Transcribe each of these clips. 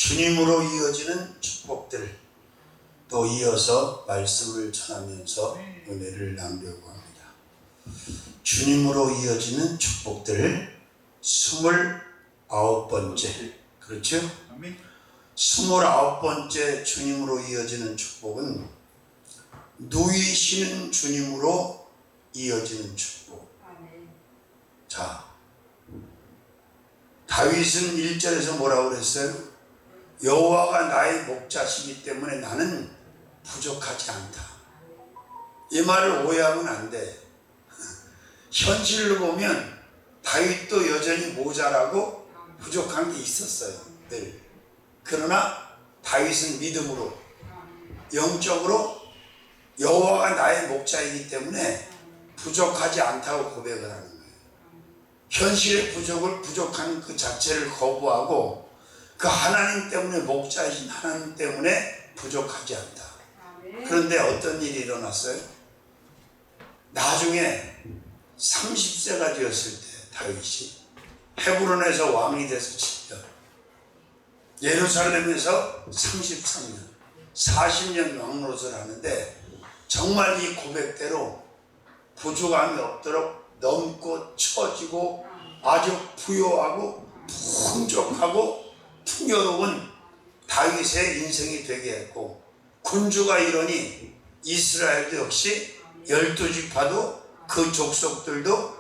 주님으로 이어지는 축복들, 또 이어서 말씀을 전하면서 은혜를 나누려고 합니다. 주님으로 이어지는 축복들 29번째, 그렇죠? 29번째 주님으로 이어지는 축복은 누이시는 주님으로 이어지는 축복. 자, 다윗은 1절에서 뭐라고 그랬어요? 여호와가 나의 목자시기 때문에 나는 부족하지 않다. 이 말을 오해하면 안 돼. 현실로 보면 다윗도 여전히 모자라고 부족한 게 있었어요, 늘. 그러나 다윗은 믿음으로, 영적으로 여호와가 나의 목자이기 때문에 부족하지 않다고 고백을 하는 거예요. 현실의 부족을, 부족한 그 자체를 거부하고 그 하나님 때문에, 목자이신 하나님 때문에 부족하지 않다. 그런데 어떤 일이 일어났어요? 나중에 30세가 되었을 때 다윗이 헤브론에서 왕이 돼서 7년, 예루살렘에서 33년, 40년 왕노릇을 하는데 정말 이 고백대로 부족함이 없도록 넘고 처지고 아주 부요하고 풍족하고 풍요로운 다윗의 인생이 되게 했고, 군주가 이러니 이스라엘도 역시 12지파도 그 족속들도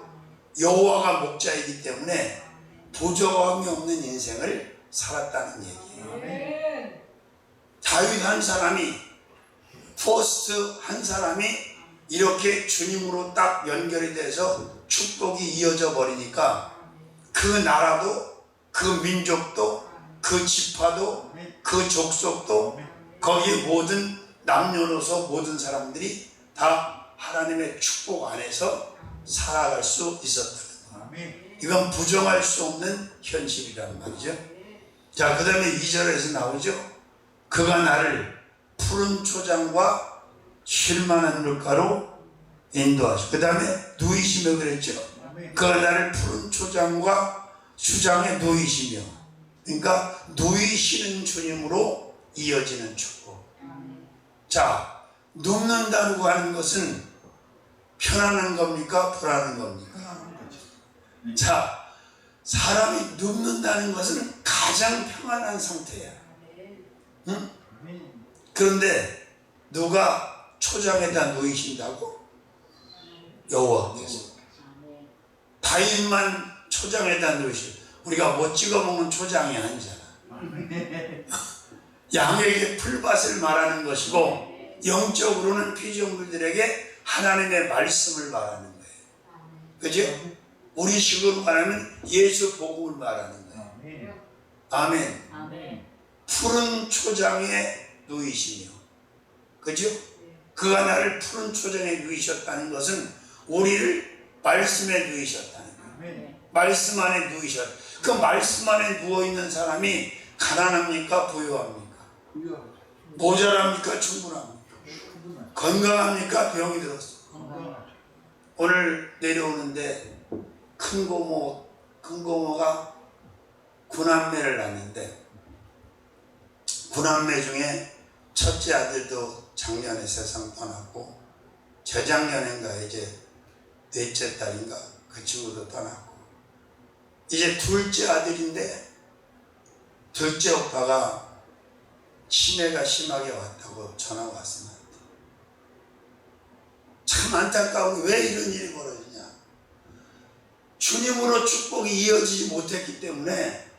여호와가 목자이기 때문에 부족함이 없는 인생을 살았다는 얘기예요. 다윗 한 사람이, 포스트 한 사람이 이렇게 주님으로 딱 연결이 돼서 축복이 이어져 버리니까 그 나라도, 그 민족도, 그 지파도, 그 족속도, 거기 모든 남녀노소 모든 사람들이 다 하나님의 축복 안에서 살아갈 수 있었다. 이건 부정할 수 없는 현실이란 말이죠. 자, 그 다음에 2절에서 나오죠. 그가 나를 푸른 초장과 쉴만한 물가로 인도하시고, 그 다음에 누이시며 그랬죠. 그가 나를 푸른 초장과 수장에 누이시며, 그러니까 누이시는 주님으로 이어지는 축복. 자, 눕는다고 하는 것은 편안한 겁니까? 불안한 겁니까? 자, 사람이 눕는다는 것은 가장 평안한 상태야. 응? 그런데 누가 초장에다 누이신다고? 여호와께서. 다윗만 초장에다 누이시고, 우리가 뭐 찍어 먹는 초장이 아니잖아. 양에게 풀밭을 말하는 것이고, 영적으로는 피조물들에게 하나님의 말씀을 말하는 거예요. 그죠? 우리 식으로 말하면 예수 복음을 말하는 거예요. 아멘. 푸른 초장에 누이시며, 그죠? 그가 나를 푸른 초장에 누이셨다는 것은 우리를 말씀에 누이셨다는 거예요. 말씀 안에 누이셨. 그 말씀 안에 누워있는 사람이 가난합니까? 부유합니까? 모자랍니까? 충분합니까? 건강합니까? 병이 들었어. 오늘 내려오는데 큰 고모가 구남매를 낳는데, 구남매 중에 첫째 아들도 작년에 세상 떠났고, 재작년인가 이제 넷째 딸인가 그 친구도 떠났고, 이제 둘째 아들인데 둘째 오빠가 치매가 심하게 왔다고 전화가 왔습니다. 참 안타까운, 왜 이런 일이 벌어지냐. 주님으로 축복이 이어지지 못했기 때문에,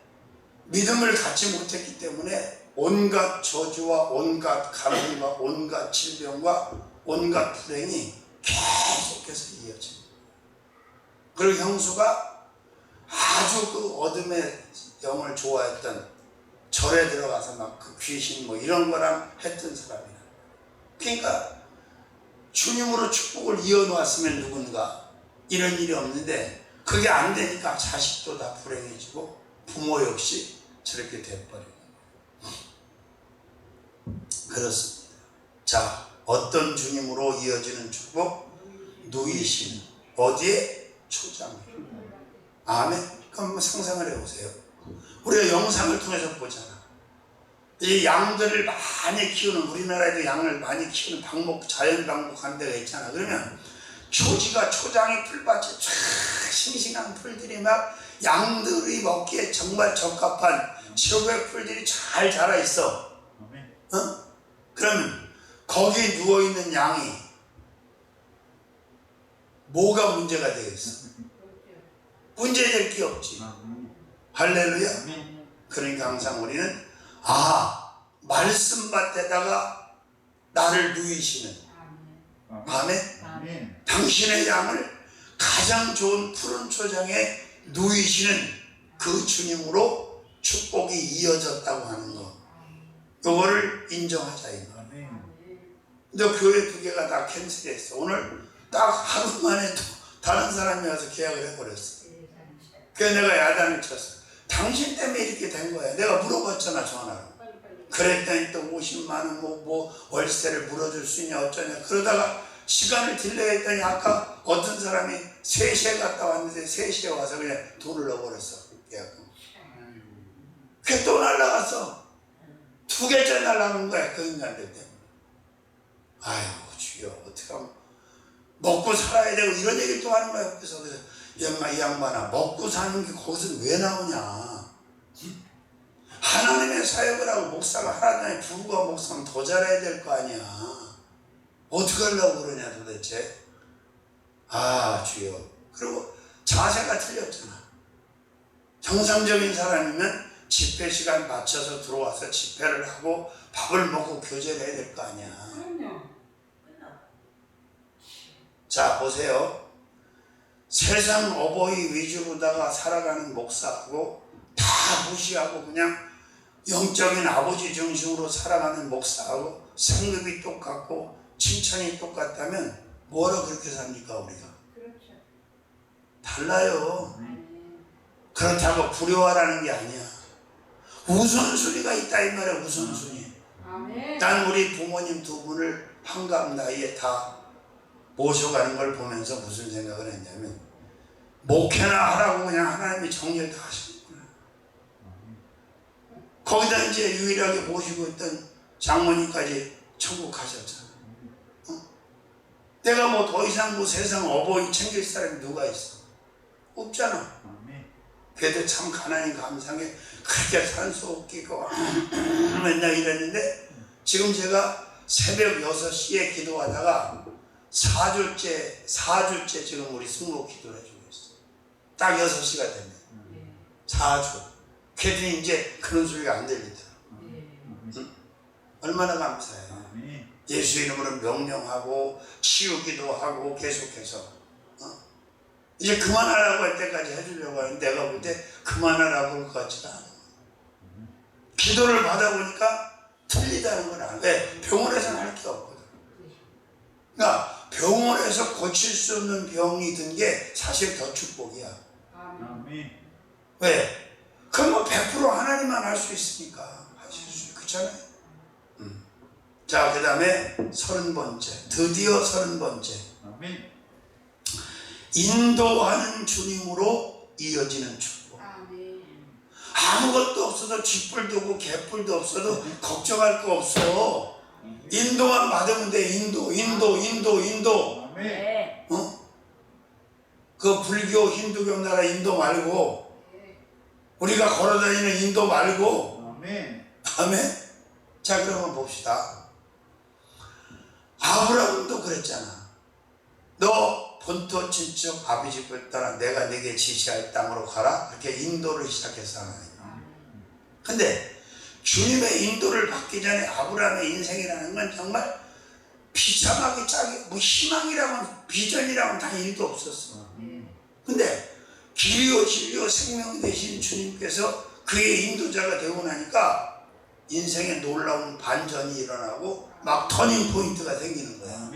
믿음을 갖지 못했기 때문에 온갖 저주와 온갖 가뭄과 온갖 질병과 온갖 불행이 계속해서 이어집니다. 그리고 형수가 아주 그 어둠의 영을 좋아했던, 절에 들어가서 막 그 귀신 뭐 이런 거랑 했던 사람이라. 그러니까 주님으로 축복을 이어놓았으면 누군가 이런 일이 없는데, 그게 안 되니까 자식도 다 불행해지고 부모 역시 저렇게 돼버려요. 그렇습니다. 자, 어떤 주님으로 이어지는 축복? 누이시는. 어디에? 초장에. 아멘. 그럼 상상을 해보세요. 우리가 영상을 통해서 보잖아. 이 양들을 많이 키우는, 우리나라에도 양을 많이 키우는 방목, 자연 방목하는 데가 있잖아. 그러면 초장이 풀밭에 쫙 싱싱한 풀들이 막 양들이 먹기에 정말 적합한 최고의 풀들이 잘 자라 있어. 그러면 거기에 누워있는 양이 뭐가 문제가 되겠어? 문제될 게 없지. 할렐루야. 그러니까 항상 우리는 말씀밭에다가 나를 누이시는, 아멘. 당신의 양을 가장 좋은 푸른 초장에 누이시는 그 주님으로 축복이 이어졌다고 하는 거, 요거를 인정하자 이 말. 근데 교회 2개가 다 캔슬했어. 오늘 딱 하루 만에 또 다른 사람이 와서 계약을 해버렸어. 그래서 내가 야단을 쳤어. 당신 때문에 이렇게 된 거야. 내가 물어봤잖아, 전화로. 그랬더니 또 50만 원 뭐 월세를 물어줄 수 있냐 어쩌냐. 그러다가 시간을 딜레이했더니 아까 어떤 사람이 3시에 갔다 왔는데 3시에 와서 그냥 돈을 넣어버렸어, 계약금. 그게 또 날라갔어. 2개째 날라간 거야, 그 인간들 때문에. 아유 주여, 어떻게 하면 먹고 살아야 되고 이런 얘기를 또 하는 거야. 그래서 이 양반아, 먹고 사는 게 거기서 왜 나오냐. 하나님의 사역을 하고 목사가 하나님의 부부가 목사면 더 잘해야 될 거 아니야. 어떻게 하려고 그러냐 도대체. 주여. 그리고 자세가 틀렸잖아. 정상적인 사람이면 집회 시간 맞춰서 들어와서 집회를 하고 밥을 먹고 교제를 해야 될 거 아니야. 자 보세요. 세상 어버이 위주로다가 살아가는 목사하고 다 무시하고 그냥 영적인 아버지 중심으로 살아가는 목사하고 상급이 똑같고 칭찬이 똑같다면 뭐라 그렇게 삽니까 우리가? 그렇죠. 달라요. 그렇다고 불효하라는 게 아니야. 우선순위가 있다 이 말이야. 우선순위. 난 우리 부모님 2분을 한갑 나이에 다 모셔가는 걸 보면서 무슨 생각을 했냐면, 목회나 하라고 그냥 하나님이 정리를 다 하시는구나. 거기다 이제 유일하게 모시고 있던 장모님까지 천국 가셨잖아. 내가 뭐 더 이상 뭐 세상 어버이 챙길 사람이 누가 있어? 없잖아. 그래도 참 가난히 감상해. 그렇게 산소 끼고 맨날 이랬는데, 지금 제가 새벽 6시에 기도하다가 4주째 지금 우리 승모 기도를 해주고 있어. 딱 6시가 됐네. 4주. 그랬더니 이제 그런 소리가 안 들리더라. 얼마나 감사해요. 예수 이름으로 명령하고 치유기도 하고 계속해서 이제 그만하라고 할 때까지 해주려고 하는데, 내가 볼 때 그만하라고 할 것 같지가 않아. 기도를 받아보니까 틀리다는 건 알아. 왜? 병원에서는 할 게 없거든. 그러니까 병원에서 고칠 수 없는 병이 든 게 사실 더 축복이야. 왜? 그건 뭐 100% 하나님만 할 수 있으니까 하실 수 있고, 그렇잖아요. 자, 그 다음에 30번째, 드디어 30번째. 인도하는 주님으로 이어지는 축복. 아무것도 없어도 쥐뿔도 없고 개뿔도 없어도 걱정할 거 없어. 인도만 받으면 돼. 인도. 그 불교 힌두교 나라 인도 말고, 우리가 걸어다니는 인도 말고. 아멘. 자, 그러면 봅시다. 아브라함도 그랬잖아. 너 본토 친척 아비집을 떠나 내가 네게 지시할 땅으로 가라. 그렇게 인도를 시작했어 하나님. 근데 주님의 인도를 받기 전에 아브라함의 인생이라는 건 정말 비참하게 짜게, 뭐 희망이라고는, 비전이라고는 다 일도 없었어. 근데 길이요 진리요 생명 되신 주님께서 그의 인도자가 되고 나니까 인생에 놀라운 반전이 일어나고 막 터닝 포인트가 생기는 거야.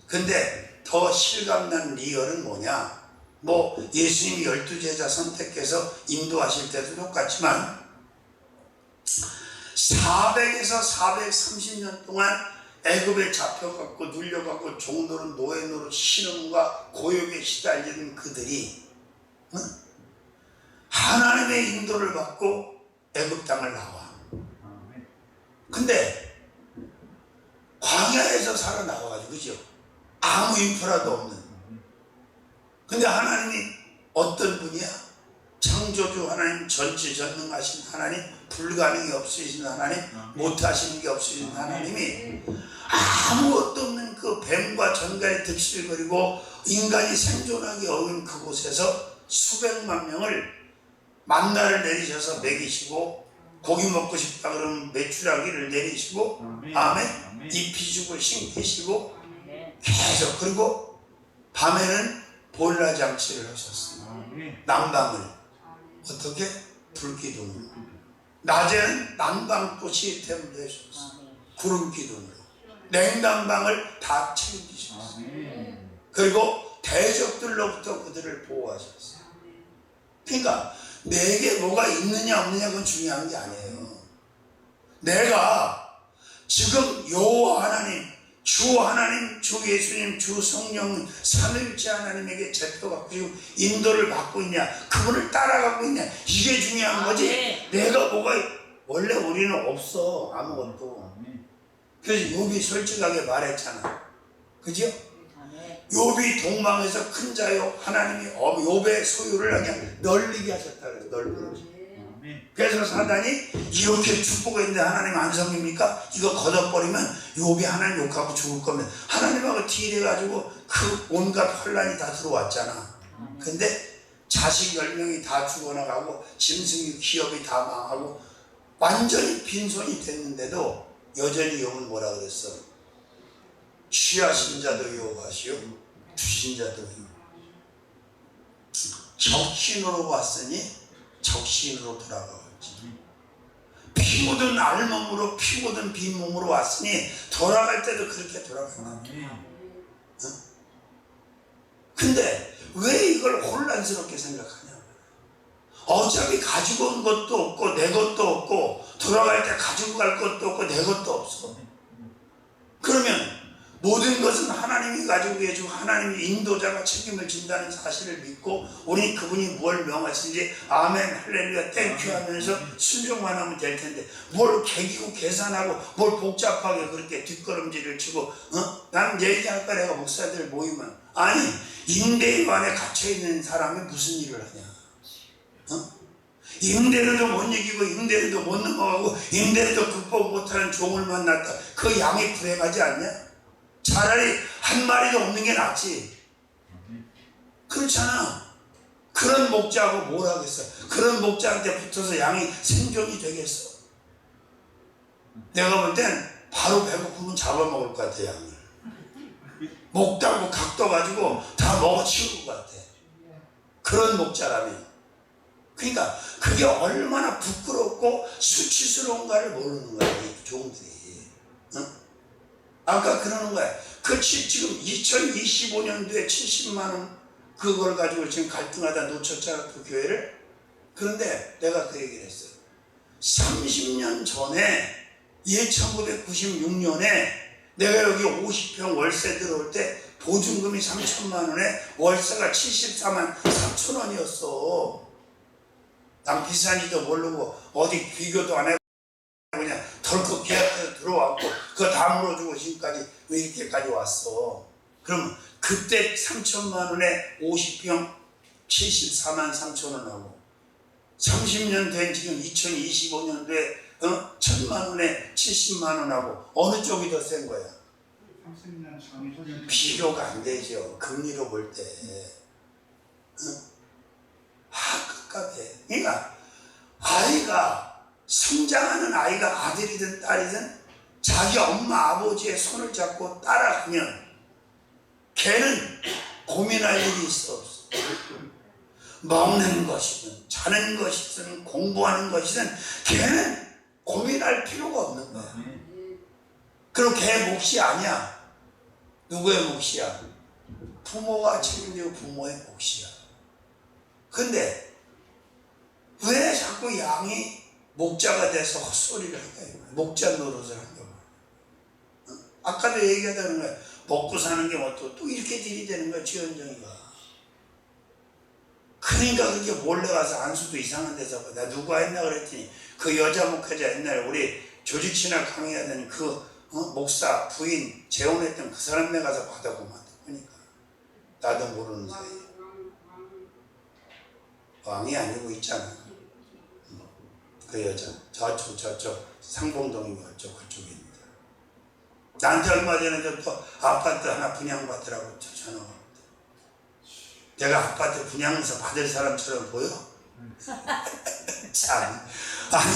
근데 더 실감난 리얼은 뭐냐? 뭐 예수님이 12제자 선택해서 인도하실 때도 똑같지만 400에서 430년 동안 애굽에 잡혀갖고 눌려갖고 종노릇 노예노릇 신음과 고역에 시달리는 그들이 하나님의 인도를 받고 애굽 땅을 나와. 근데 광야에서 살아나와가지고, 그죠? 아무 인프라도 없는. 근데 하나님이 어떤 분이야? 창조주 하나님, 전지전능하신 하나님, 불가능이 없으신 하나님, 못하시는 게 없으신 하나님이 아무것도 없는 그 뱀과 전갈이 득실거리고 인간이 생존하기 어려운 그곳에서 수백만 명을 만나를 내리셔서 먹이시고, 고기 먹고 싶다 그러면 메추라기를 내리시고, 아멘, 이 비죽을 신기시고 계속, 그리고 밤에는 보일러 장치를 하셨어요. 난방을 어떻게? 불기둥으로. 낮에는 난방 또 시스템을 해주셨어요. 구름기둥으로. 냉난방을 다 책임지셨어요. 그리고 대적들로부터 그들을 보호하셨어요. 그러니까 내게 뭐가 있느냐 없느냐 그건 중요한 게 아니에요. 내가 지금 여호와 하나님, 주 하나님, 주 예수님, 주 성령 삼위일체 하나님에게 잡혀갖고 지금 인도를 받고 있냐, 그분을 따라가고 있냐, 이게 중요한 거지. 내가 뭐가, 원래 우리는 없어, 아무것도. 그래서 욥이 솔직하게 말했잖아, 그죠? 욥이 동방에서 큰 자요, 하나님이 욥의 소유를 그냥 널리게 하셨다 그래서 넓은. 그래서 사단이 이렇게 축복이 있는데 하나님 안 섬깁니까? 이거 걷어버리면 욥이 하나님 욕하고 죽을 거면, 하나님하고 딜해가지고 그 온갖 혼란이 다 들어왔잖아. 근데 자식 10명이 다 죽어나가고 짐승이 기업이 다 망하고 완전히 빈손이 됐는데도 여전히 욥은 뭐라 그랬어? 취하신 자도 여호와시요 주신 자도 적신으로 왔으니 적신으로 돌아가겠지. 피 묻은 알몸으로, 피 묻은 빈 몸으로 왔으니 돌아갈 때도 그렇게 돌아간다. 근데 왜 이걸 혼란스럽게 생각하냐? 어차피 가지고 온 것도 없고 내 것도 없고 돌아갈 때 가지고 갈 것도 없고 내 것도 없어. 그러면 모든 것은 하나님이 가지고 계시고 하나님이 인도자가 책임을 진다는 사실을 믿고 우리 그분이 뭘 명하신지 아멘 할렐루야 땡큐 하면서 순종만 하면 될 텐데, 뭘 개기고 계산하고 뭘 복잡하게 그렇게 뒷걸음질을 치고, 나는 얘기할까? 내가 목사들 모이면, 아니 임대료 안에 갇혀있는 사람이 무슨 일을 하냐? 임대료도 못 이기고 임대료도 못 넘어가고 임대료도 극복 못하는 종을 만났다. 그 양이 불행하지 않냐? 차라리 한 마리도 없는 게 낫지. 그렇잖아. 그런 목자하고 뭘 하겠어? 그런 목자한테 붙어서 양이 생존이 되겠어? 내가 볼 땐 바로 배고프면 잡아먹을 것 같아, 양을. 목다고 각도 가지고 다 먹어치울 것 같아. 그런 목자라면. 그러니까 그게 얼마나 부끄럽고 수치스러운가를 모르는 거야, 이 종들이. 아까 그러는 거야. 그 지금 2025년도에 70만 원 그걸 가지고 지금 갈등하다 놓쳤잖아, 그 교회를. 그런데 내가 그 얘기를 했어요. 30년 전에 1996년에 내가 여기 50평 월세 들어올 때 보증금이 3천만 원에 월세가 74만 3천 원이었어. 난 비싼지도 모르고 어디 비교도 안 해. 그냥 덜컥 계약해서 들어왔고 그거 다 물어주고 지금까지 왜 이렇게까지 왔어? 그럼 그때 3천만 원에 50평 74만 3천 원하고 30년 된 지금 2025년도에 1,000만 원에 70만 원하고 어느 쪽이 더 센 거야? 30년 전이 비교가 안 되죠. 금리로 볼 때. 급급해. 그러니까 아이가 성장하는 아이가 아들이든 딸이든 자기 엄마 아버지의 손을 잡고 따라가면 걔는 고민할 일이 있어 없어. 먹는 것이든 자는 것이든 공부하는 것이든 걔는 고민할 필요가 없는 거야. 그럼 걔 몫이 아니야. 누구의 몫이야? 부모가 책임지고 부모의 몫이야. 근데 왜 자꾸 양이 목자가 돼서 헛소리를 할까요? 목자 노릇을 한다고. 아까도 얘기하다는 거야. 먹고 사는 게 뭐 또 이렇게 들이대는 거야, 지현정이가. 그러니까 그렇게 몰래 가서 안수도 이상한 데서 나 누가 했나 그랬더니 그 여자 목회자 옛날에 우리 조직신학 강의해야 되는 그 목사, 부인, 재혼했던 그 사람 네 가서 받아보면 안 되니까. 나도 모르는 사이에. 왕이 아니고 있잖아. 그 여자. 저쪽, 상봉동인 거죠. 그쪽입니다. 나한테 얼마 전에 또 아파트 하나 분양받으라고 전화 왔대. 내가 아파트 분양해서 받을 사람처럼 보여? 참. 아니,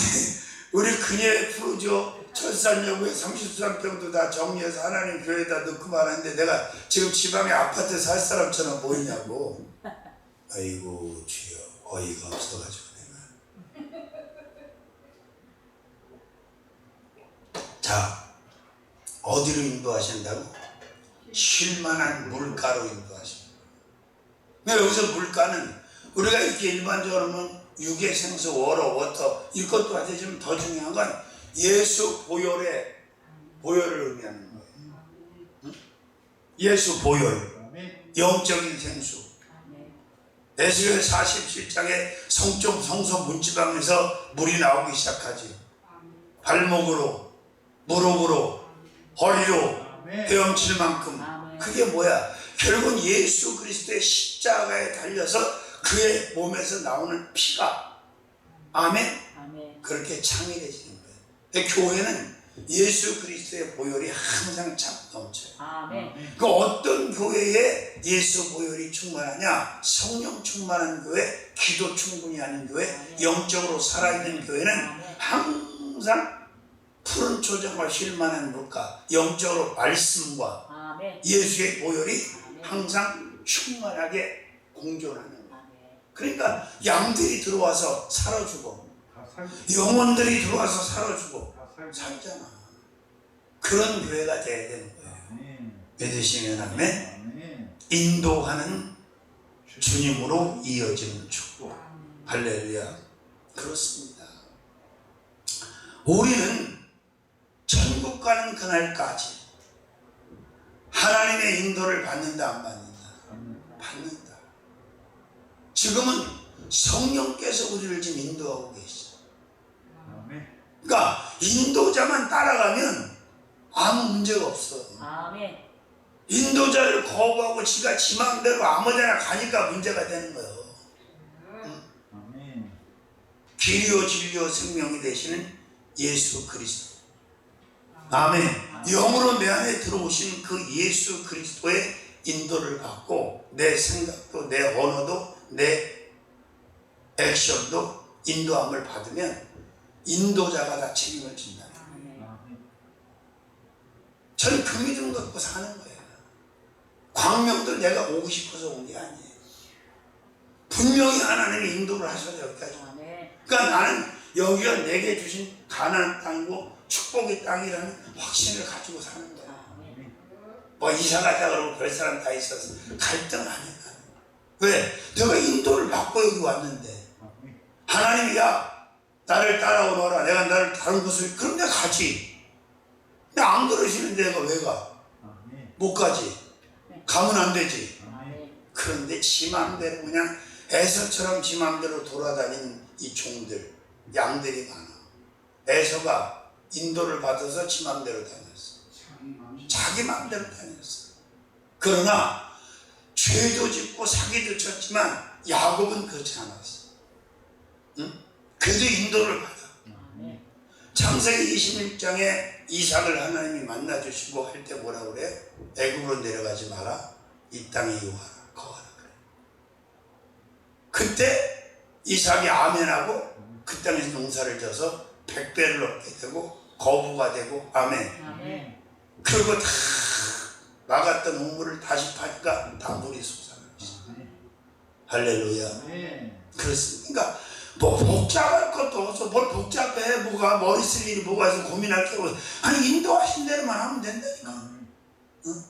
우리 그녀의 프로죠. 철산여고에 33평도 다 정리해서 하나님 교회에다 넣고 말하는데 내가 지금 지방에 아파트 살 사람처럼 보이냐고. 아이고 주여, 어이가 없어가지고 내가. 자, 어디로 인도하신다고? 쉴만한 물가로 인도하신다. 근데 여기서 물가는 우리가 이렇게 일반적으로는 육의 생수, 워러, 워터 이것도 하지만 더 중요한 건 예수 보혈을 의미하는 거예요. 응? 예수 보혈, 영적인 생수. 에스겔 47장에 성소 문지방에서 물이 나오기 시작하지. 발목으로, 무릎으로, 허리로 헤엄칠 만큼. 그게 뭐야? 결국은 예수 그리스도의 십자가에 달려서 그의 몸에서 나오는 피가, 아멘? 그렇게 창의해지는 거예요. 근데 교회는 예수 그리스도의 보혈이 항상 참 넘쳐요. 그 어떤 교회에 예수 보혈이 충만하냐? 성령 충만한 교회, 기도 충분히 하는 교회, 영적으로 살아있는 교회는 항상 푸른 초장과 쉴만한 물가, 영적으로 말씀과 예수의 보혈이 항상 충만하게 공존하는 거예요. 그러니까 양들이 들어와서 살아주고 영혼들이 들어와서 살아주고 살잖아. 그런 교회가 돼야 되는 거예요. 믿으시면 아멘. 인도하는 주님으로 이어지는 축복. 할렐루야. 그렇습니다. 우리는 천국 가는 그날까지 하나님의 인도를 받는다 안 받는다? 받는다. 지금은 성령께서 우리를 지금 인도하고 계시죠. 그러니까 인도자만 따라가면 아무 문제가 없어. 인도자를 거부하고 지가 지 마음대로 아무데나 가니까 문제가 되는 거예요. 길이요 진리요 생명이 되시는 예수 그리스도. 아멘. 영으로 내 안에 들어오신 그 예수 그리스도의 인도를 받고 내 생각도 내 언어도 내 액션도 인도함을 받으면 인도자가 다 책임을 진다. 저는 그 믿음 갖고 사는 거예요. 광명도 내가 오고 싶어서 온 게 아니에요. 분명히 하나님이 인도를 하셔서 여기까지. 그러니까 나는 여기가 내게 주신 가나안 땅이고 축복의 땅이라는 확신을 가지고 사는 거야. 뭐 이사 가자 그러고 별 사람 다 있어서 갈등 아니야. 왜? 내가 인도를 받고 여기 왔는데 하나님이 야 나를 따라오너라. 내가 나를 다른 곳을 그럼 내가 가지. 근데 안 그러시는데 내가 왜 가? 못 가지. 가면 안 되지. 그런데 지 마음대로 그냥 에서처럼 지 마음대로 돌아다니는 이 종들, 양들이 많아. 에서가 인도를 받아서 지 마음대로 다녔어. 자기 마음대로 다녔어. 그러나 죄도 짓고 사기도 쳤지만 야곱은 그렇지 않았어. 응? 그래도 인도를 받아. 창세기 26장에 이삭을 하나님이 만나주시고 할 때 뭐라 그래요? 애굽으로 내려가지 마라. 이 땅에 유하라. 거하라 그래. 그때 이삭이 아멘하고 그 땅에서 농사를 져서 100배를 얻게 되고 거부가 되고 아멘. 그리고 다 막았던 우물을 다시 파니까 다 물이 솟아나있어. 할렐루야. 그렇습니까? 뭐 복잡할 것도 없어. 뭘 복잡해. 뭐가 머리 쓸 일이 뭐가 있어. 고민할 게 없어. 아니 인도하신 대로만 하면 된다니까. 응?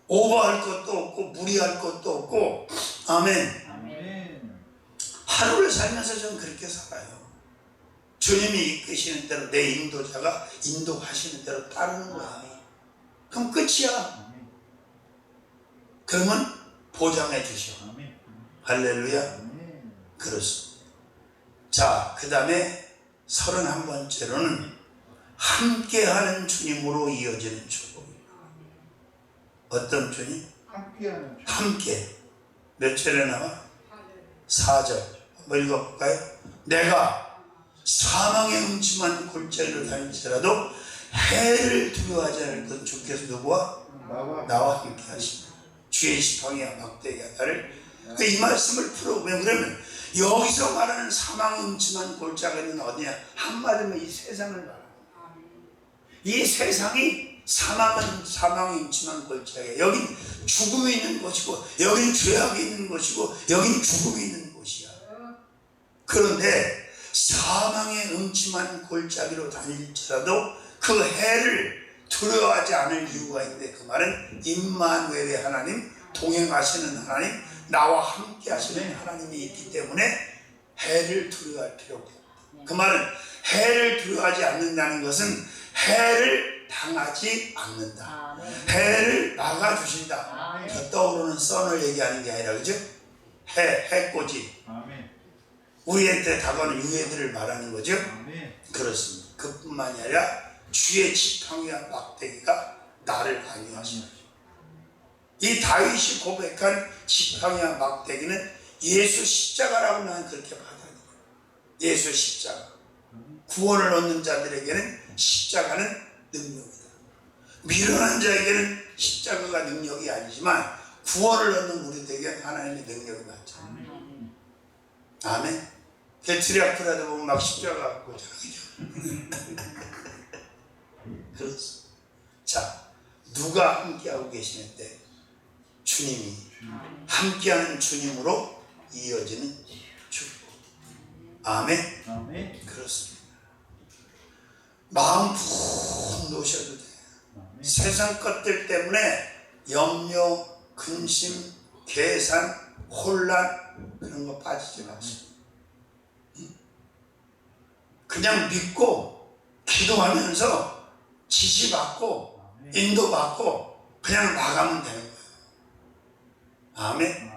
오버할 것도 없고 무리할 것도 없고 아멘. 하루를 살면서 저는 그렇게 살아요. 주님이 이끄시는 대로 내 인도자가 인도하시는 대로 따르는 거야. 그럼 끝이야. 그러면 보장해 주셔. 할렐루야. 그렇습니다. 자, 그 다음에 31번째로는 함께하는 주님으로 이어지는 축복입니다. 어떤 주님? 함께하는 주. 함께. 몇 절에 나와? 4절. 한번 읽어볼까요? 내가 사망의 음침한 골짜기를 다닐지라도 해를 두려워하지 않을 것 주께서 누구와? 나와 함께 하십니다. 주의 지팡이와 막대기가 나를. 이 말씀을 풀어보면, 그러면 여기서 말하는 사망의 음침한 골짜기는 어디냐? 한마디면 이 세상을 말합니다. 이 세상이 사망의 음침한 골짜기야. 여긴 죽음이 있는 곳이고, 여긴 죄악이 있는 곳이고, 여긴 죽음이 있는 곳이야. 그런데 사망의 음침한 골짜기로 다닐지라도 그 해를 두려워하지 않을 이유가 있는데, 그 말은 임마누엘의 하나님, 동행하시는 하나님, 나와 함께 하시는 하나님이 있기 때문에 해를 두려워할 필요가 없다. 그 말은 해를 두려워하지 않는다는 것은 해를 당하지 않는다. 해를 막아주신다. 저 떠오르는 선을 얘기하는 게 아니라, 그죠? 해꼬지. 우리한테 다가오는 유해들을 말하는 거죠. 그렇습니다. 그뿐만이 아니라 주의 지팡이와 막대기가 나를 강요하시는. 이 다윗이 고백한 지팡이와 막대기는 예수 십자가라고 나는 그렇게 받아들여요. 예수 십자가. 구원을 얻는 자들에게는 십자가는 능력이다. 미련한 자에게는 십자가가 능력이 아니지만 구원을 얻는 우리들에게는 하나님의 능력이 많잖아요. 아멘. 게트리아프라도 보면 막 십자가 갖고 그죠? 그렇습니다. 자, 누가 함께하고 계시는데? 주님이. 함께하는 주님으로 이어지는 축복. 아멘. 그렇습니다. 마음 푹 놓으셔도 돼요. 세상 것들 때문에 염려, 근심, 계산, 혼란 그런 거 빠지지 마세요. 그냥 믿고 기도하면서 지시받고 인도받고 그냥 나가면 되는 거예요. 아멘.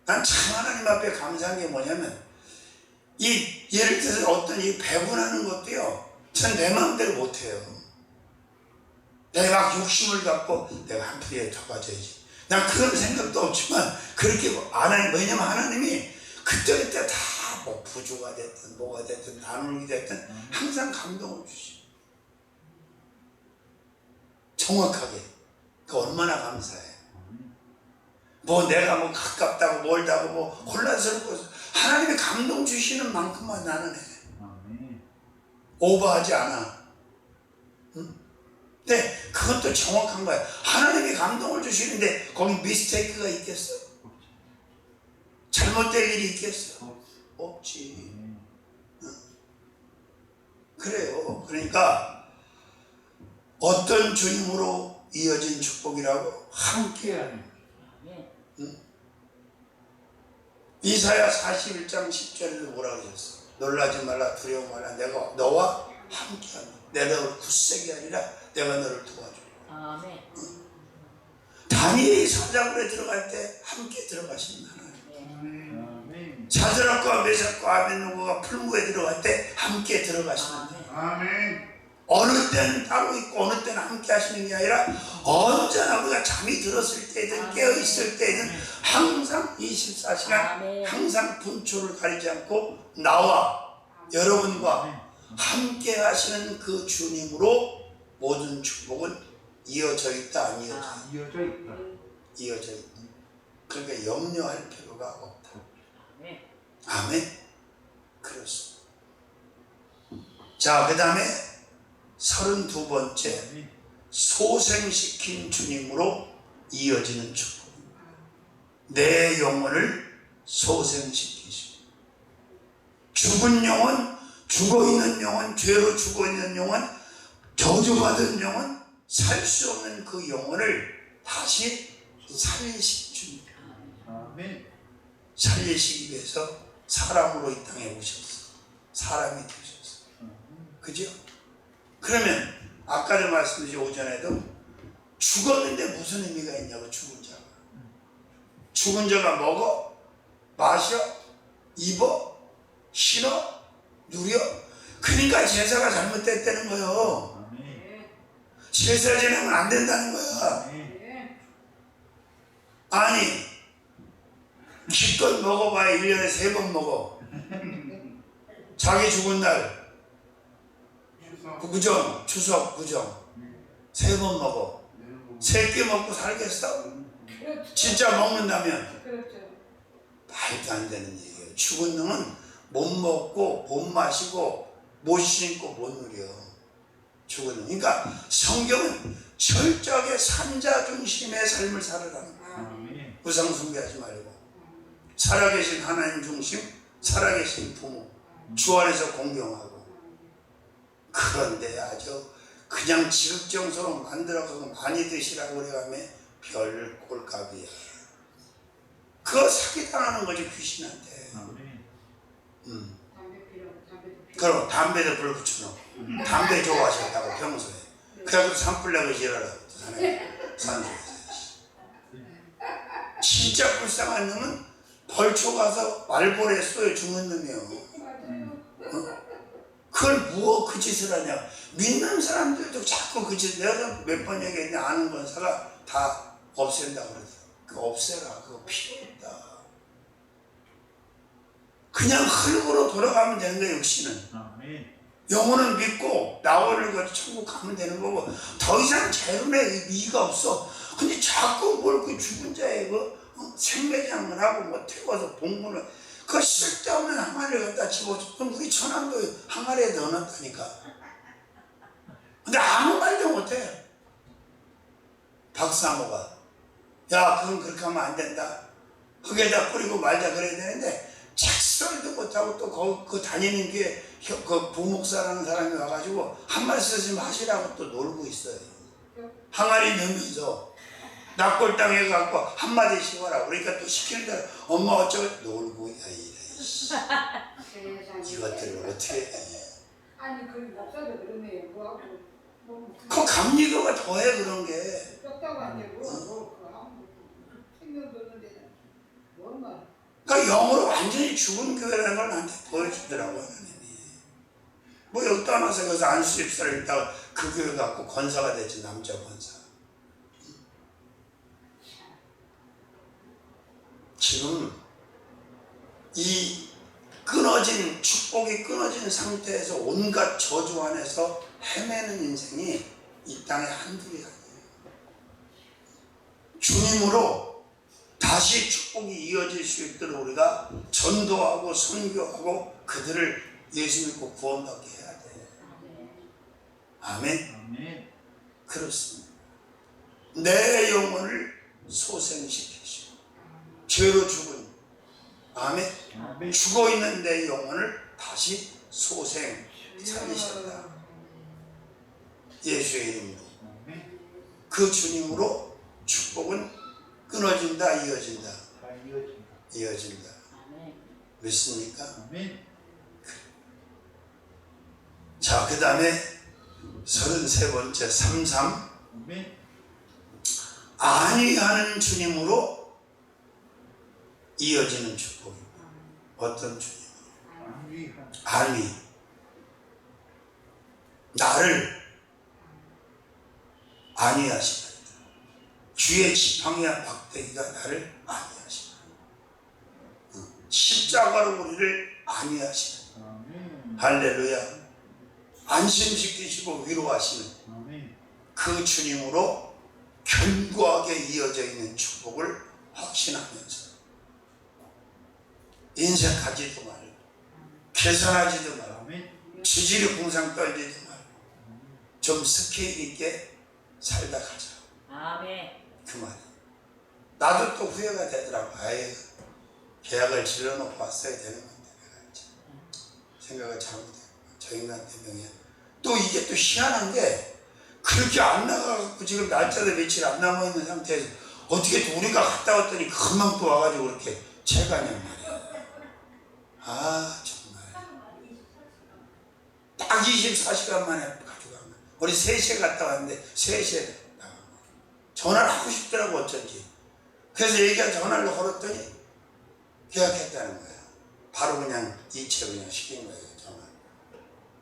난 참 하나님 앞에 감사한 게 뭐냐면, 예를 들어서 어떤 이 배분하는 것도요, 전 내 마음대로 못해요. 내가 막 욕심을 갖고 내가 한 푼에 더 가져야지. 난 그런 생각도 없지만 그렇게 안 해요. 왜냐면 하나님이 그때그때 다 뭐 부조가 됐든 뭐가 됐든 나누기 됐든 항상 감동을 주시고 정확하게. 그 얼마나 감사해. 뭐 내가 뭐 가깝다고 멀다고 뭐 혼란스럽고, 하나님이 감동 주시는 만큼만 나는 해. 오버하지 않아. 응? 근데 그것도 정확한 거야. 하나님이 감동을 주시는데 거기 미스테이크가 있겠어? 잘못될 일이 있겠어? 없지. 응? 그래요. 그러니까 어떤 주님으로 이어진 축복이라고? 함께하는. 응? 이사야 41장 10절에도 뭐라고 하셨어? 놀라지 말라, 두려워 말라, 내가 너와 함께하노라. 내가 너를 굳세게 하리라. 내가 너를 도와주리라. 응? 다니엘이 사자굴에 들어갈 때 함께 들어가시는 하나님. 사드락과 메삭과 아벤노고가 풀무에 들어갈 때 함께 들어가시는 하나님. 어느 때는 따로 있고 어느 때는 함께 하시는 게 아니라 언제나 우리가 잠이 들었을 때든 깨어있을 때든 항상 24시간 항상 분초를 가리지 않고 나와 여러분과 함께 하시는 그 주님으로 모든 축복은 이어져 있다, 안 이어져 있다? 이어져 있다. 그러니까 염려할 필요가 없다. 아멘. 그렇습니다. 자, 그 다음에 32번째, 소생시킨 주님으로 이어지는 축복입니다. 내 영혼을 소생시키시고, 죽은 영혼, 죽어있는 영혼, 죄로 죽어있는 영혼, 저주받은 영혼, 살 수 없는 그 영혼을 다시 살리신 주님. 살리시기 위해서 사람으로 이 땅에 오셨어. 사람이 되셨어. 그죠? 그러면 아까도 말씀드린 오전에도 죽었는데 무슨 의미가 있냐고. 죽은 자가. 죽은 자가 먹어, 마셔, 입어, 신어, 누려. 그러니까 제사가 잘못됐다는 거예요. 아멘. 제사 지내면 안 된다는 거야. 아멘. 아니 기껏 먹어봐야 1년에 3번 먹어. 자기 죽은 날 추석 구정, 추석, 구정 3번 먹어. 3끼 먹고 살겠어? 그렇죠. 진짜 먹는다면 그렇죠. 말도 안 되는 얘기예요. 죽은 놈은 못 먹고 못 마시고 못 신고 못 누려. 죽은 놈. 그러니까 성경은 철저하게 산자 중심의 삶을 살아라는 거예요. 아멘. 우상 숭배하지 말고 살아계신 하나님 중심, 살아계신 부모 주 안에서 공경하고. 그런데 아주 그냥 지극정성으로 만들어서 많이 드시라고 그래가면 별 꼴값이야. 그거 사기당하는 거지 귀신한테. 아멘. 담배 피라고 담배도 피라고. 그럼 담배도 불 붙여놓고 담배 좋아하셨다고 평소에. 그래가지고 산불내고 지랄하고 산소에서. 진짜 불쌍한 놈은 벌초 가서 말벌에 쏘여 죽는 놈이에요. 맞아요. 그걸 무엇 그 짓을 하냐. 믿는 사람들도 자꾸 그 짓. 내가 몇 번 얘기했는데 아는 권사가 다 없앤다고 그러더라고. 그거 없애라. 그거 필요 없다. 그냥 흙으로 돌아가면 되는 거예요. 육신은. 아멘. 영혼은 믿고 나원을 거쳐 천국 가면 되는 거고 더 이상 재론에 미가 없어. 근데 자꾸 뭘 그 죽은 자의 그 생매장을 하고 뭐 태워서 봉분을 그 쓸데없는 항아리를 갖다 집어줘. 그럼 우리 천안도 항아리에 넣어놨다니까. 근데 아무 말도 못해. 박사모가 야 그건 그렇게 하면 안 된다. 흙에다 뿌리고 말자 그래야 되는데 책설도 못하고 또 그 다니는 게 그 부목사라는 사람이 와가지고 한 말씀 하시라고 또 놀고 있어요. 항아리 넣으면서 납골 땅에 갖고 한마디씩 하라. 그러니까 또 시키는 대로 엄마 어쩌고 놀고 야 이래. 세상에. 이것들을 어떻게 해. 아니 그 목사도 그러네요. 뭐하고 뭐 그 감리교가 더해 그런 게. 뼈다고 한데 뭐그 아무 생명도는데 뭔 말? 그러니까 영으로 완전히 죽은 교회라는 걸 나한테 보여주더라고요. 하나님이. 뭐 여기 떠나서 거기서 안수 입사를 있다가 그 교회 갖고 권사가 됐지. 남자 권사. 지금 이 끊어진 축복이 끊어진 상태에서 온갖 저주 안에서 헤매는 인생이 이 땅에 한둘이 아니에요. 주님으로 다시 축복이 이어질 수 있도록 우리가 전도하고 선교하고 그들을 예수 믿고 구원받게 해야 돼. 아멘. 아멘. 그렇습니다. 내 영혼을 소생시키시고 죄로 죽은 아멘. 아멘. 죽어있는 내 영혼을 다시 소생 살리신다. 예수의 이름으로. 아멘. 그 주님으로 축복은 끊어진다 이어진다. 다 이어진다. 이어진다. 아멘. 믿습니까? 아멘. 자, 그 다음에 33번째 33 아멘. 안위하는 주님으로 이어지는 축복입니다. 어떤 주님으로? 안위한. 안위. 나를 안위하시다. 주의 지팡이와 막대기가 나를 안위하시다. 십자가로 우리를 안위하시다. 아멘. 할렐루야. 안심시키시고 위로하시는 아멘. 그 주님으로 견고하게 이어져 있는 축복을 확신하면서 인색하지도 말고 계산하지도 말고 아멘. 지질이 궁상 떨지도 말고 좀 스케일 있게 살다 가자. 아멘. 그 말이. 나도 또 후회가 되더라고. 아예 계약을 질러놓고 왔어야 되는 건데 내가 이제 생각을 잘못했고 저 인간 때문에 또 이게 또 희한한 게 그렇게 안 나가고 지금 날짜도 며칠 안 남아있는 상태에서 어떻게 또 우리가 갔다 왔더니 금방 또 와가지고 그렇게 채가냔 말이야. 아 정말 딱 24시간 만에 가져간 거야. 우리 3시에 갔다 왔는데 3시에 나간 거야. 전화를 하고 싶더라고 어쩐지. 그래서 얘기한 전화를 걸었더니 계약했다는 거야. 바로 그냥 이체 그냥 시킨 거예요 전화.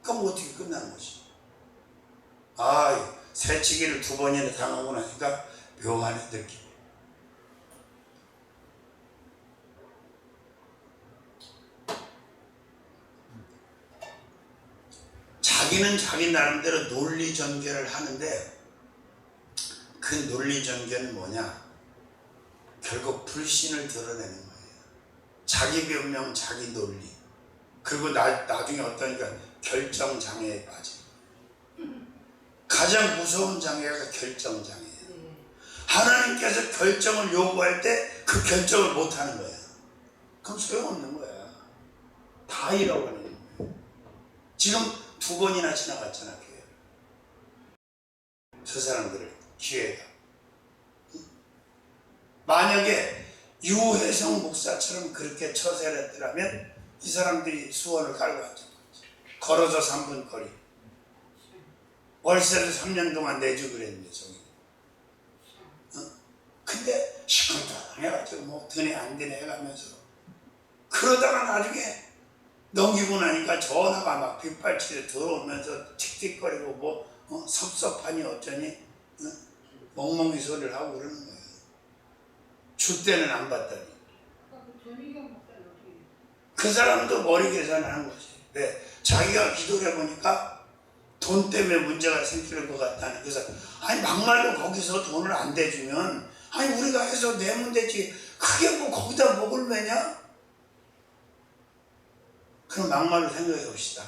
그럼 어떻게 끝나는 것이? 아, 새치기를 2번이나 당하고 나니까 묘한 느낌. 자기는 자기 나름대로 논리전개를 하는데 그 논리전개는 뭐냐? 결국 불신을 드러내는 거예요. 자기 변명, 자기 논리. 그리고 나중에 어떠니까 결정장애에 빠져. 가장 무서운 장애가 결정장애예요. 하나님께서 결정을 요구할 때 그 결정을 못하는 거야. 그럼 소용없는 거야. 다 잃어버리는 거야. 지금 2번이나 지나갔잖아, 교회. 저 사람들을, 기회가. 만약에 유혜성 목사처럼 그렇게 처세를 했더라면 이 사람들이 수원을 갈고 왔던 거지. 걸어서 3분 거리. 월세를 3년 동안 내주고 그랬는데, 저기. 근데 시큰둥해가지고 뭐 드네 안 드네 해가면서 그러다가 나중에 넘기고 나니까 전화가 막 빗발치게 들어오면서 틱틱거리고 뭐 섭섭하니 어쩌니 멍멍이 소리를 하고 그러는 거예요. 줄 때는 안 받더니. 그 사람도 머리 계산을 하는 거지. 왜? 자기가 기도를 해보니까 돈 때문에 문제가 생기는 것 같다는. 그래서 아니 막말로 거기서 돈을 안 대주면 아니 우리가 해서 내면 되지 그게 뭐 거기다 목을 매냐? 그럼 막말로 생각해 봅시다.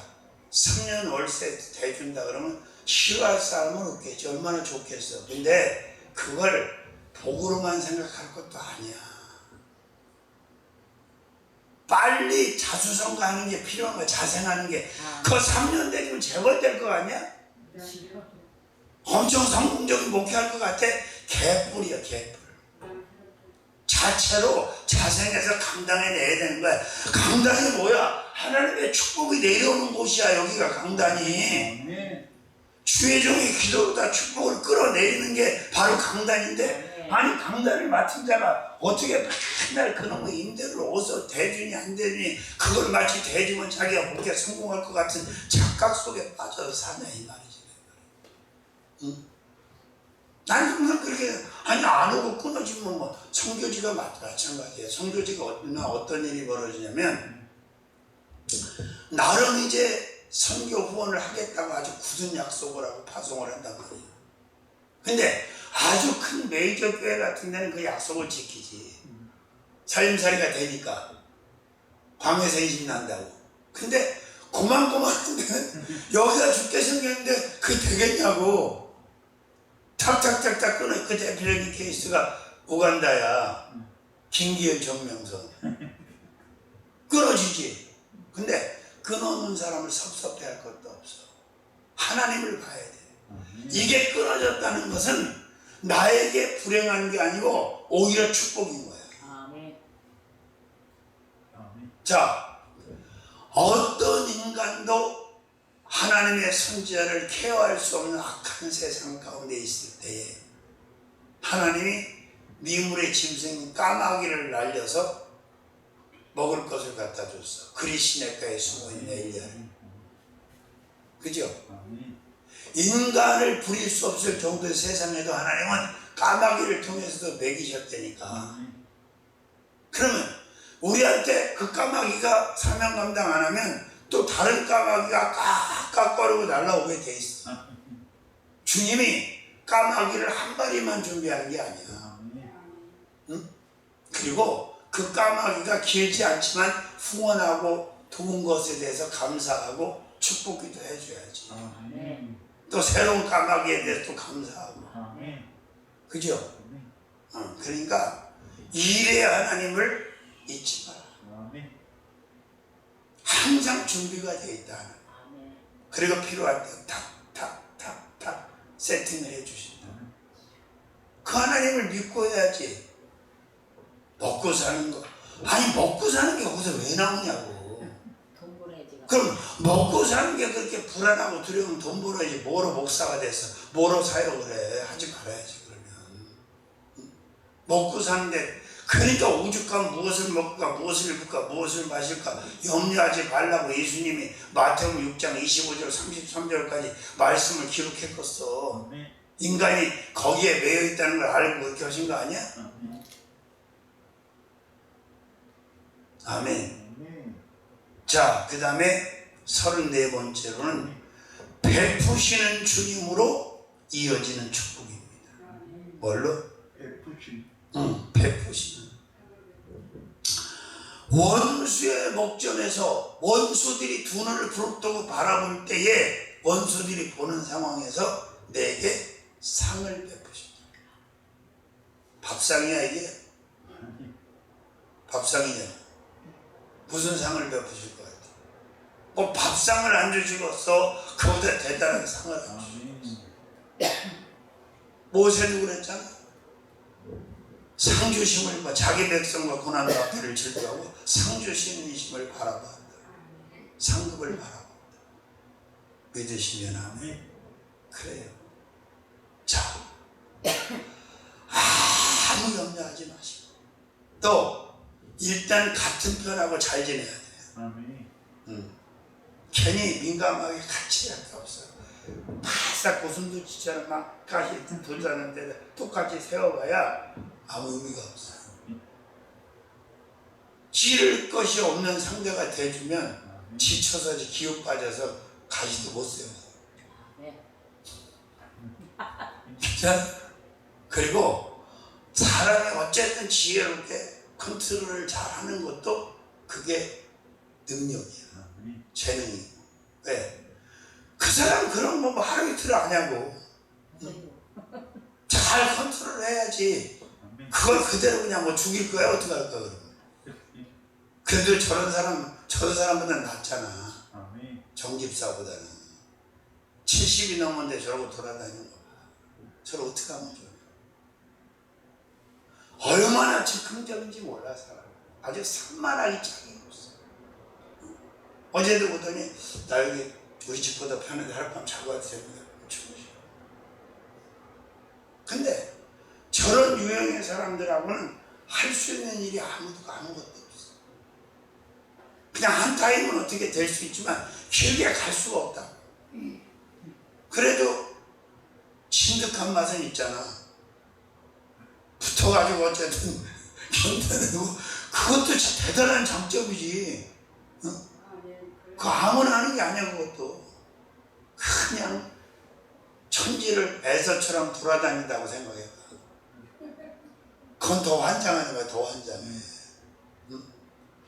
3년 월세 대준다 그러면 싫어할 사람은 없겠지. 얼마나 좋겠어. 근데 그걸 복으로만 생각할 것도 아니야. 빨리 자수성가하는 게 필요한 거야. 자생하는 게. 그거 3년 되면 재벌될 거 아니야? 엄청 성공적인 목회할 것 같아? 개뿔이야, 개뿔. 자체로 자생해서 강단에 내야 되는 거야. 강단이 뭐야? 하나님의 축복이 내려오는 곳이야. 여기가 강단이. 주의 종의 기도로 다 축복을 끌어내리는 게 바로 강단인데, 아니 강단을 맡은 자가 어떻게 맨날 그놈의 임대를 어디서 대주니 안 대주니 그걸 마치 대주면 자기가 목회 성공할 것 같은 착각 속에 빠져서 사냐 이 말이지. 응? 난 항상 그렇게 아니 안 오고 끊어지면 뭐 선교지가 마찬가지예요. 선교지가 어떤 일이 벌어지냐면 나름 이제 선교 후원을 하겠다고 아주 굳은 약속을 하고 파송을 한단 말이에요. 근데 아주 큰 메이저 교회 같은 데는 그 약속을 지키지. 살림살이가 되니까 광해서 이집 난다고. 근데 고만고만한 데는 여기가 죽게 생겼는데 그게 되겠냐고. 탁탁탁탁 끊어. 그 대표적인 케이스가 우간다야. 김기현 정명선. 끊어지지. 근데 끊어놓은 사람을 섭섭해할 것도 없어. 하나님을 봐야 돼. 이게 끊어졌다는 것은 나에게 불행한 게 아니고 오히려 축복인 거야. 자, 어떤 인간도 하나님의 선지자를 케어할 수 없는 악한 세상 가운데 있을 때에 하나님이 미물의 짐승인 까마귀를 날려서 먹을 것을 갖다 줬어. 그리 시냇가에 숨어있는 엘리야를. 그죠? 인간을 부릴 수 없을 정도의 세상에도 하나님은 까마귀를 통해서도 먹이셨다니까. 그러면 우리한테 그 까마귀가 사명 감당 안 하면 또 다른 까마귀가 깍깍거리고 날라오게 돼 있어. 주님이 까마귀를 한 마리만 준비하는 게 아니야. 응? 그리고 그 까마귀가 길지 않지만 후원하고 도운 것에 대해서 감사하고 축복기도 해줘야지. 또 새로운 까마귀에 대해서 또 감사하고. 그죠? 그러니까 일의 하나님을 잊지 마라. 항상 준비가 되어 있다. 그리고 필요할 때 탁탁탁탁 세팅을 해주신다. 그 하나님을 믿고 해야지. 먹고 사는 거. 아니 먹고 사는 게 거기서 왜 나오냐고. 그럼 먹고 사는 게 그렇게 불안하고 두려우면 돈 벌어야지. 뭐로 목사가 됐어. 뭐로 사역을 해. 하지 말아야지 그러면. 먹고 사는데 그러니까 오죽하면 무엇을 먹을까, 무엇을 입을까, 무엇을 마실까 염려하지 말라고 예수님이 마태복음 6장 25절 33절까지 말씀을 기록했겠어. 아멘. 인간이 거기에 매여 있다는 걸 알고 그렇게 하신 거 아니야? 아멘. 아멘. 아멘. 자, 그 다음에 34번째로는 베푸시는 주님으로 이어지는 축복입니다. 뭘로? 베푸심. 베푸시는. 원수의 목전에서 원수들이 두 눈을 부릅뜨고 바라볼 때에 원수들이 보는 상황에서 내게 상을 베푸신다. 밥상이야 이게? 밥상이냐? 무슨 상을 베푸실 것 같아? 뭐 밥상을 안 주시고서 그보다 대단한 상을 안 주시고. 모세도 그랬잖아. 상 주심을 봐. 자기 백성과 고난과 앞에를 질투하고 상 주시는 이심을 바라보았다. 상급을 바라보았다. 믿으시면 아멘. 그래요. 자, 아무 염려하지 마시고 또 일단 같은 편하고 잘 지내야 돼요. 아멘. 괜히 민감하게 같이 할 게 없어요. 바싹 고슴도치처럼 막 가시 돌자는데 똑같이 세워봐야 아무 의미가 없어요. 찌를 것이 없는 상대가 돼주면 지쳐서 기운 빠져서 가시도 못 세워요. 자, 그리고 사람이 어쨌든 지혜롭게 컨트롤을 잘하는 것도 그게 능력이야. 재능이. 왜? 그 사람 그런 거 뭐 하루 이틀 안 하고 잘 컨트롤 해야지. 그걸 그대로 그냥 뭐 죽일 거야 어떻게 할까 그러면. 그래도 저런 사람보다는 낫잖아. 정집사보다는. 70이 넘었는데 저러고 돌아다니는 거 봐. 저를 어떻게 하면 좋아. 얼마나 즉흥적인지 몰라 사람. 아주 산만하기 짝이 없어. 어제도 보더니 나 여기 우리 집보다 편한데 하룻밤 자고 와도 됩니다. 주무시고. 근데 저런 유형의 사람들하고는 할 수 있는 일이 아무것도 없어. 그냥 한 타임은 어떻게 될 수 있지만 길게 갈 수가 없다. 그래도 진득한 맛은 있잖아. 붙어가지고 어쨌든 견뎌내고 그것도 진짜 대단한 장점이지. 그거 아무나 하는 게 아니야 그것도. 그냥 천지를 에서처럼 돌아다닌다고 생각해. 그건 더 환장하는 거야. 더 환장해.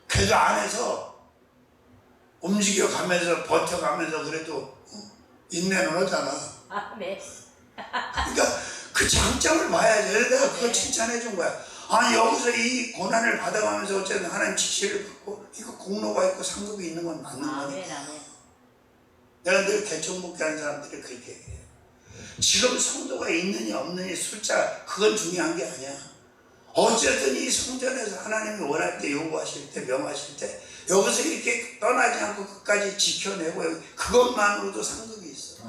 그래도 안에서 움직여가면서 버텨가면서 그래도 인내는 하잖아. 네. 그러니까 그 장점을 봐야지. 내가 그걸 칭찬해 준 거야. 아니 여기서 이 고난을 받아가면서 어쨌든 하나님 지시를 받고 이거 공로가 있고 상급이 있는 건 맞는 거니까. 내가 늘 개척목회 하는 사람들이 그렇게 얘기해요. 지금 성도가 있느냐 없느냐 숫자 그건 중요한 게 아니야. 어쨌든 이 성전에서 하나님이 원할 때 요구하실 때 명하실 때 여기서 이렇게 떠나지 않고 끝까지 지켜내고 그것만으로도 상급이 있어.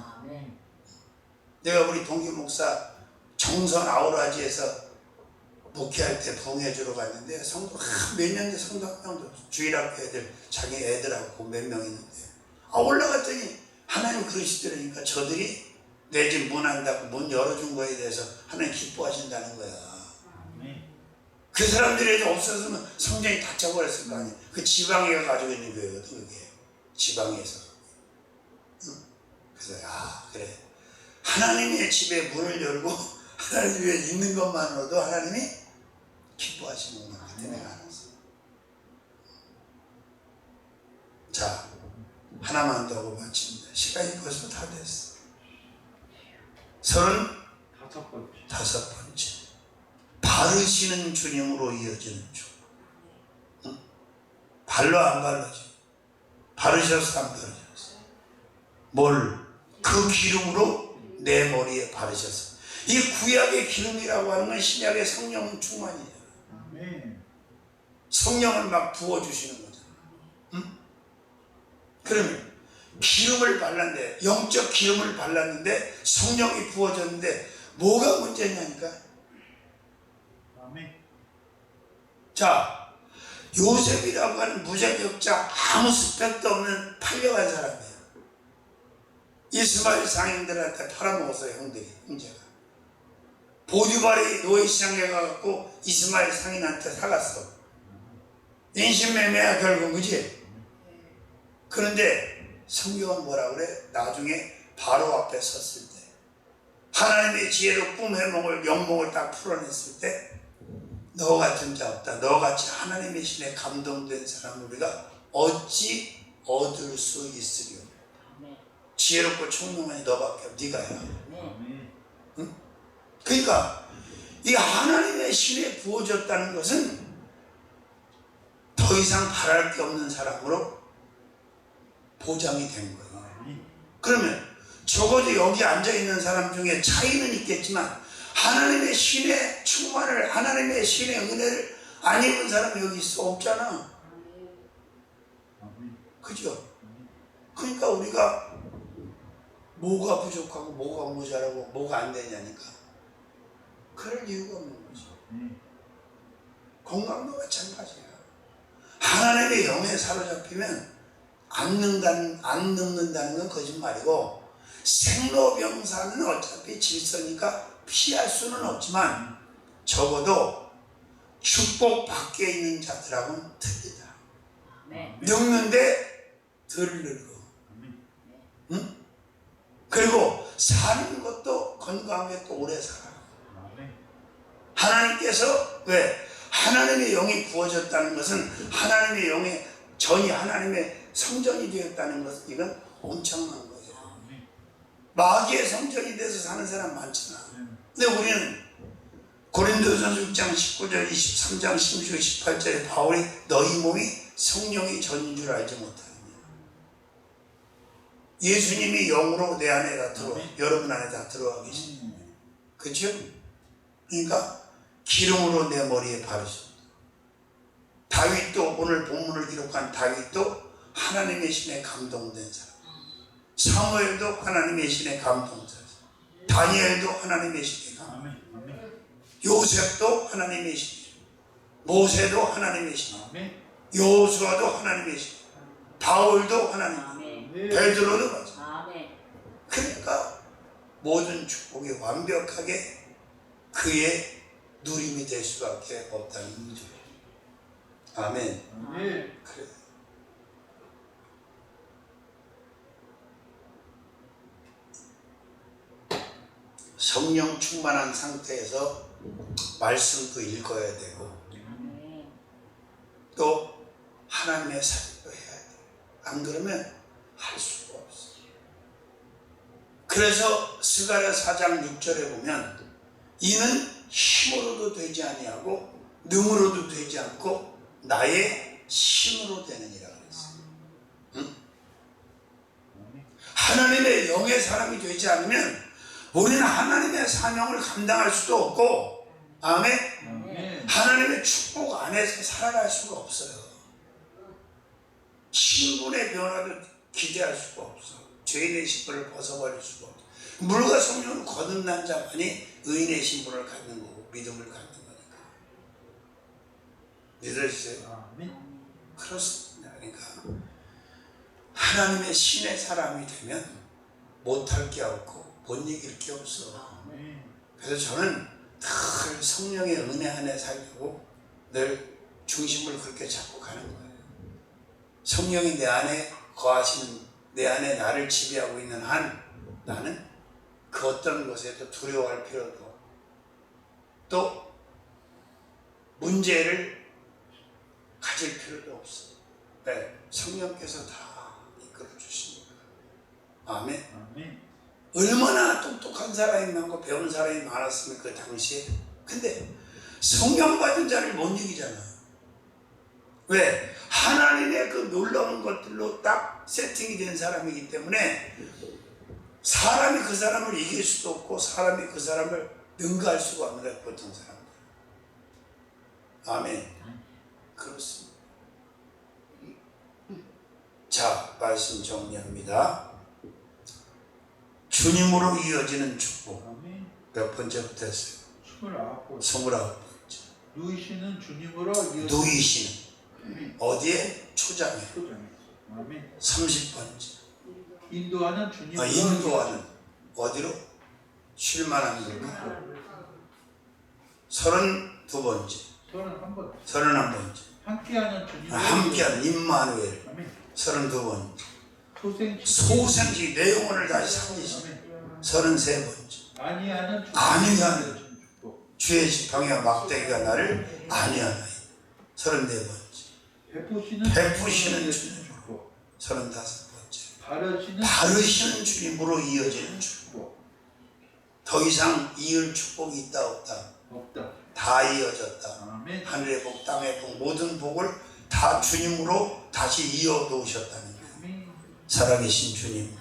내가 우리 동기 목사 정선 아우라지에서 목회할 때 부흥해주러 갔는데 성도 몇 년 된 성도 한 명도 없어. 주일학교 애들 자기 애들하고 몇 명 있는데 올라갔더니 하나님 그러시더라니까 저들이 내 집 문 한다고 문 열어준 거에 대해서 하나님 기뻐하신다는 거야. 그 사람들이 없었으면 성전이 닫혀버렸을 거 아니야. 그 지방에 가지고 있는 교회거든 그게. 지방에서. 그래서 그래 하나님의 집에 문을 열고 하나님 위에 있는 것만으로도 하나님이 기뻐하시는구나. 그때 내가 알았어. 자, 하나만 더 하고 마칩니다. 시간이 벌써 다 됐어. 35번째. 바르시는 주님으로 이어지는 주. 응? 발로 안 발라져. 바르셔서 안 바르셨어. 뭘? 그 기름으로 내 머리에 바르셔서. 이 구약의 기름이라고 하는 건 신약의 성령 충만이에요. 성령을 막 부어주시는 거잖아. 응? 그러면 기름을 발랐는데 영적 기름을 발랐는데 성령이 부어졌는데 뭐가 문제냐니까. 자, 요셉이라고 하는 무자격자 아무 스펙도 없는 팔려간 사람이에요. 이스마엘 상인들한테 팔아먹었어요. 형제가. 보디발이 노예시장에 가갖고 이스마엘 상인한테 사갔어. 인신매매야 결국, 그지? 그런데 성경은 뭐라 그래? 나중에 바로 앞에 섰을 때 하나님의 지혜로 꿈 해몽을 영몽을 딱 풀어냈을 때 너 같은 자 없다. 너같이 하나님의 신에 감동된 사람을 우리가 어찌 얻을 수 있으리요. 지혜롭고 총명한 너밖에 없. 네가 해라. 응? 그러니까 이 하나님의 신에 부어졌다는 것은 더 이상 바랄 게 없는 사람으로 보장이 된 거예요. 그러면 적어도 여기 앉아있는 사람 중에 차이는 있겠지만 하나님의 신의 충만을, 하나님의 신의 은혜를 안 입은 사람이 여기 있어? 없잖아. 그죠? 그러니까 우리가 뭐가 부족하고 뭐가 모자라고 뭐가 안 되냐니까 그럴 이유가 없는 거죠. 건강도 마찬가지야. 하나님의 영에 사로잡히면 안 늙는다는 건 거짓말이고, 생로병사는 어차피 질서니까 피할 수는 없지만 적어도 축복 밖에 있는 자들하고는 틀리다. 늙는데 덜 늙어. 응? 그리고 사는 것도 건강하게 또 오래 살아. 하나님께서 왜? 하나님의 영이 부어졌다는 것은 하나님의 영의 전이 하나님의 성전이 되었다는 것은 이건 엄청난 거예요. 마귀의 성전이 돼서 사는 사람 많잖아. 근데 우리는 고린도전서 6장 19절 23장 16, 18절에 바울이 너희 몸이 성령의 전인 줄 알지 못하느냐. 예수님이 영으로 내 안에 다 들어와, 여러분 안에 다 들어와 계십니다. 그렇죠? 그러니까 기름으로 내 머리에 바르셨다. 다윗도, 오늘 본문을 기록한 다윗도 하나님의 신에 감동된 사람. 사무엘도 하나님의 신에 감동된 사람. 다니엘도 하나님의 신에 감동. 요셉도 하나님의 신, 모세도 하나님의 신, 여호수아도 하나님의 신, 바울도 하나님의 신, 베드로도 마찬가지. 그러니까 모든 축복이 완벽하게 그의 누림이 될 수밖에 없다는 거죠. 아멘. 그래. 성령 충만한 상태에서 말씀도 읽어야 되고 또 하나님의 사역도 해야 돼요. 안 그러면 할 수가 없어요. 그래서 스가랴 4장 6절에 보면 이는 힘으로도 되지 아니하고 능으로도 되지 않고 나의 신으로 되느니라 그랬어요. 응? 하나님의 영의 사람이 되지 않으면 우리는 하나님의 사명을 감당할 수도 없고, 아멘? 하나님의 축복 안에서 살아갈 수가 없어요. 신분의 변화도 기대할 수가 없어. 죄인의 신분을 벗어버릴 수가 없어. 물과 성령을 거듭난 자만이 의인의 신분을 갖는 거고 믿음을 갖는 거니까. 믿어주세요? 그렇습니다. 그러니까 하나님의 신의 사람이 되면 못할 게 없고 못 이길 게 없어. 그래서 저는 늘 성령의 은혜 안에 살려고 늘 중심을 그렇게 잡고 가는 거예요. 성령이 내 안에 거하시는, 내 안에 나를 지배하고 있는 한 나는 그 어떤 것에도 두려워할 필요도, 또 문제를 가질 필요도 없어. 네, 성령께서 다 이끌어 주십니다. 아멘. 얼마나 똑똑한 사람이 많고 배운 사람이 많았습니까 그 당시에. 근데 성령 받은 자를 못 이기잖아. 왜? 하나님의 그 놀라운 것들로 딱 세팅이 된 사람이기 때문에 사람이 그 사람을 이길 수도 없고 사람이 그 사람을 능가할 수가 없는 거야, 보통 사람들. 아멘. 그렇습니다. 자, 말씀 정리합니다. 주님으로 이어지는 축복. 몇 번째부터 했어요? 29. 29번째. 누이시는 주님으로 이어지는 누이시는 아멘. 어디에? 초장에 초장에. 아멘. 30번째 인도하는 주님으로 인도하는 어디로? 쉴만한 걸까? 32번째 31번. 31번째 함께하는 주님으로 함께하는 임마누엘 아멘. 32번째 소생시 소생지 내 영혼을 다시 살리시 아멘. 33번째 안위하는 안위하는 주님 축복. 주의 지팡이와 막대기가 나를 안위하나이 34번째 베푸시는 주님. 축복. 35번째 바르시는 주님으로 이어지는 축복 축복. 더 이상 이을 축복이 있다 없다 없다. 다 이어졌다 아멘. 하늘의 복 땅의 복 모든 복을 다 주님으로 다시 이어 놓으셨다는 거예요. 아멘. 살아계신 주님